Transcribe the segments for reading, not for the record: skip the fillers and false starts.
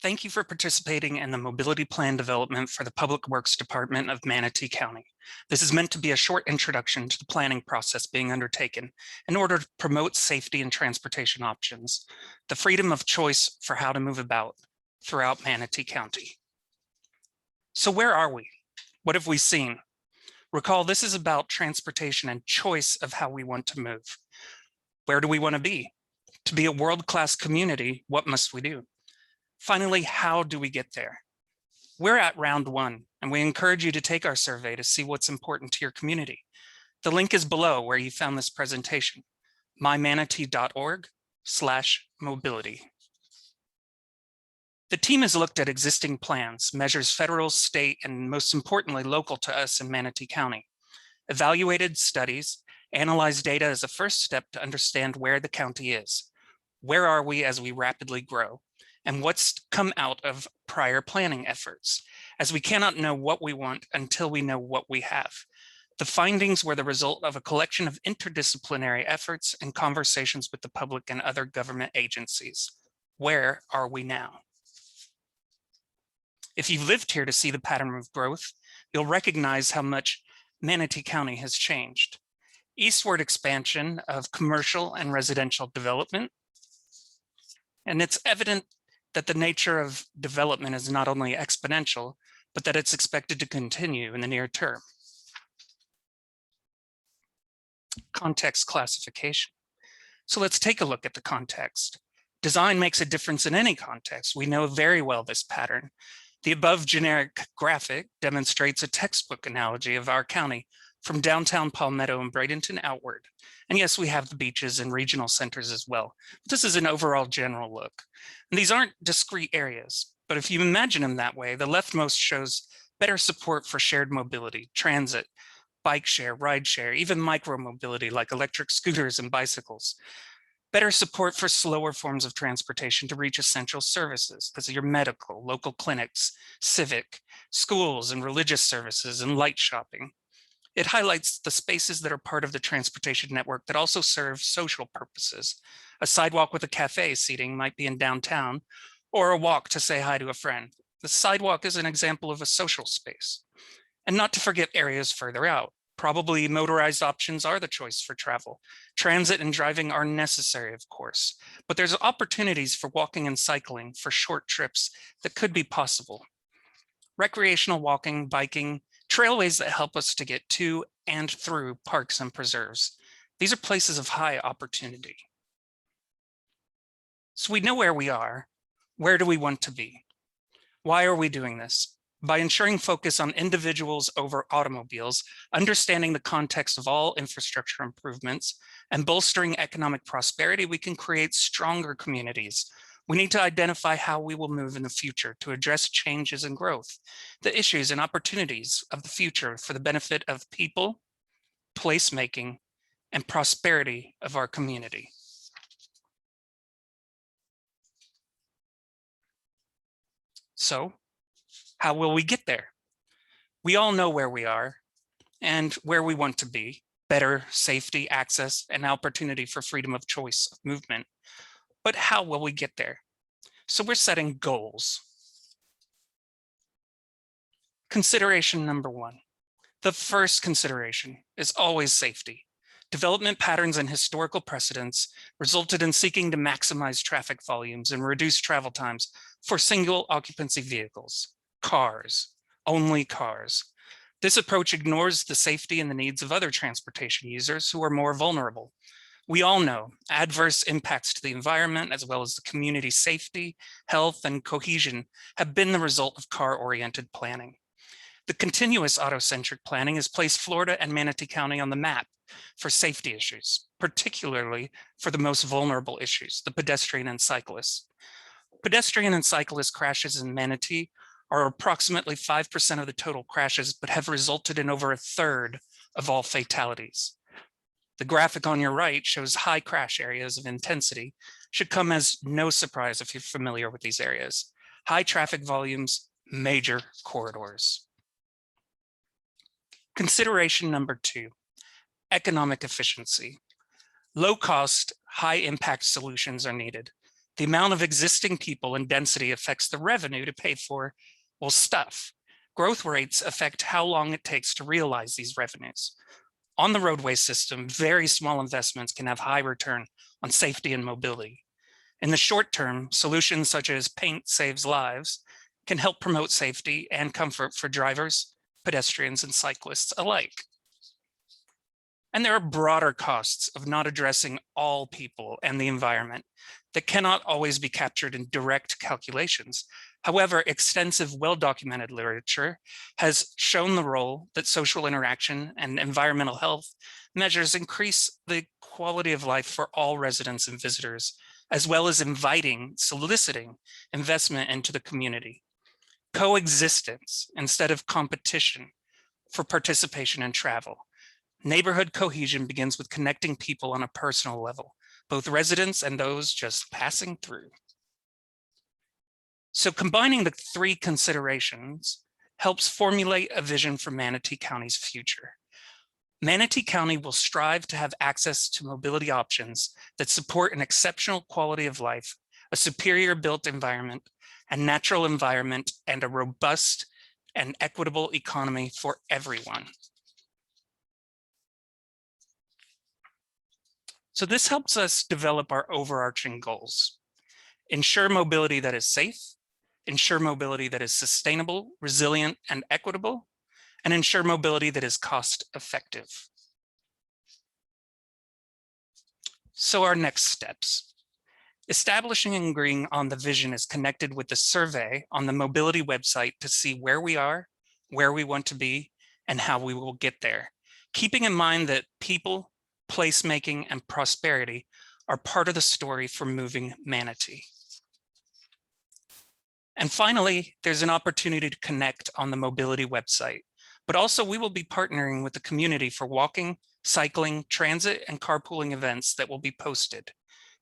Thank you for participating in the mobility plan development for the Public Works Department of Manatee County. This is meant to be a short introduction to the planning process being undertaken in order to promote safety and transportation options, the freedom of choice for how to move about throughout Manatee County. So where are we? What have we seen? Recall, this is about transportation and choice of how we want to move. Where do we want to be? To be a world-class community, what must we do? Finally, how do we get there? We're at round one, and we encourage you to take our survey to see what's important to your community. The link is below where you found this presentation, mymanatee.org/mobility. The team has looked at existing plans, measures federal, state, and most importantly, local to us in Manatee County, evaluated studies, analyzed data as a first step to understand where the county is. Where are we as we rapidly grow? And what's come out of prior planning efforts, as we cannot know what we want until we know what we have. The findings were the result of a collection of interdisciplinary efforts and conversations with the public and other government agencies. Where are we now? If you've lived here to see the pattern of growth, you'll recognize how much Manatee County has changed. Eastward expansion of commercial and residential development. And it's evident that the nature of development is not only exponential, but that it's expected to continue in the near term. Context classification. So let's take a look at the context. Design makes a difference in any context. We know very well this pattern. The above generic graphic demonstrates a textbook analogy of our county from downtown Palmetto and Bradenton outward. And yes, we have the beaches and regional centers as well. But this is an overall general look. And these aren't discrete areas, but if you imagine them that way, the leftmost shows better support for shared mobility, transit, bike share, ride share, even micro-mobility like electric scooters and bicycles. Better support for slower forms of transportation to reach essential services, because of your medical, local clinics, civic, schools, and religious services, and light shopping. It highlights the spaces that are part of the transportation network that also serve social purposes. A sidewalk with a cafe seating might be in downtown, or a walk to say hi to a friend. The sidewalk is an example of a social space. And not to forget areas further out. Probably motorized options are the choice for travel. Transit and driving are necessary, of course, but there's opportunities for walking and cycling for short trips that could be possible. Recreational walking, biking, trailways that help us to get to and through parks and preserves. These are places of high opportunity. So we know where we are. Where do we want to be? Why are we doing this? By ensuring focus on individuals over automobiles, understanding the context of all infrastructure improvements, and bolstering economic prosperity, we can create stronger communities. We need to identify how we will move in the future to address changes and growth, the issues and opportunities of the future for the benefit of people, placemaking, and prosperity of our community. So, how will we get there? We all know where we are and where we want to be: better safety, access, and opportunity for freedom of choice of movement. But how will we get there? So we're setting goals. Consideration number one. The first consideration is always safety. Development patterns and historical precedents resulted in seeking to maximize traffic volumes and reduce travel times for single occupancy vehicles, cars, only cars. This approach ignores the safety and the needs of other transportation users who are more vulnerable. We all know adverse impacts to the environment, as well as the community safety, health, and cohesion, have been the result of car-oriented planning. The continuous autocentric planning has placed Florida and Manatee County on the map for safety issues, particularly for the most vulnerable issues, the pedestrian and cyclists. Pedestrian and cyclist crashes in Manatee are approximately 5% of the total crashes, but have resulted in over a third of all fatalities. The graphic on your right shows high crash areas of intensity. Should come as no surprise if you're familiar with these areas. High traffic volumes, major corridors. Consideration number two, economic efficiency. Low cost, high impact solutions are needed. The amount of existing people and density affects the revenue to pay for, well, stuff. Growth rates affect how long it takes to realize these revenues. On the roadway system, very small investments can have high return on safety and mobility. In the short term, solutions such as paint saves lives can help promote safety and comfort for drivers, pedestrians, and cyclists alike. And there are broader costs of not addressing all people and the environment that cannot always be captured in direct calculations. However, extensive, well-documented literature has shown the role that social interaction and environmental health measures increase the quality of life for all residents and visitors, as well as soliciting investment into the community. Coexistence instead of competition for participation in travel. Neighborhood cohesion begins with connecting people on a personal level, both residents and those just passing through. So combining the three considerations helps formulate a vision for Manatee County's future. Manatee County will strive to have access to mobility options that support an exceptional quality of life, a superior built environment, a natural environment, and a robust and equitable economy for everyone. So this helps us develop our overarching goals. Ensure mobility that is safe, ensure mobility that is sustainable, resilient, and equitable, and ensure mobility that is cost effective. So our next steps. Establishing and agreeing on the vision is connected with the survey on the mobility website to see where we are, where we want to be, and how we will get there. Keeping in mind that people, placemaking, and prosperity are part of the story for moving Manatee. And finally, there's an opportunity to connect on the mobility website, but also we will be partnering with the community for walking, cycling, transit, and carpooling events that will be posted.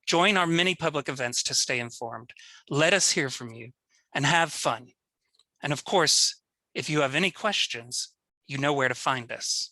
Join our many public events to stay informed. Let us hear from you and have fun. And of course, if you have any questions, you know where to find us.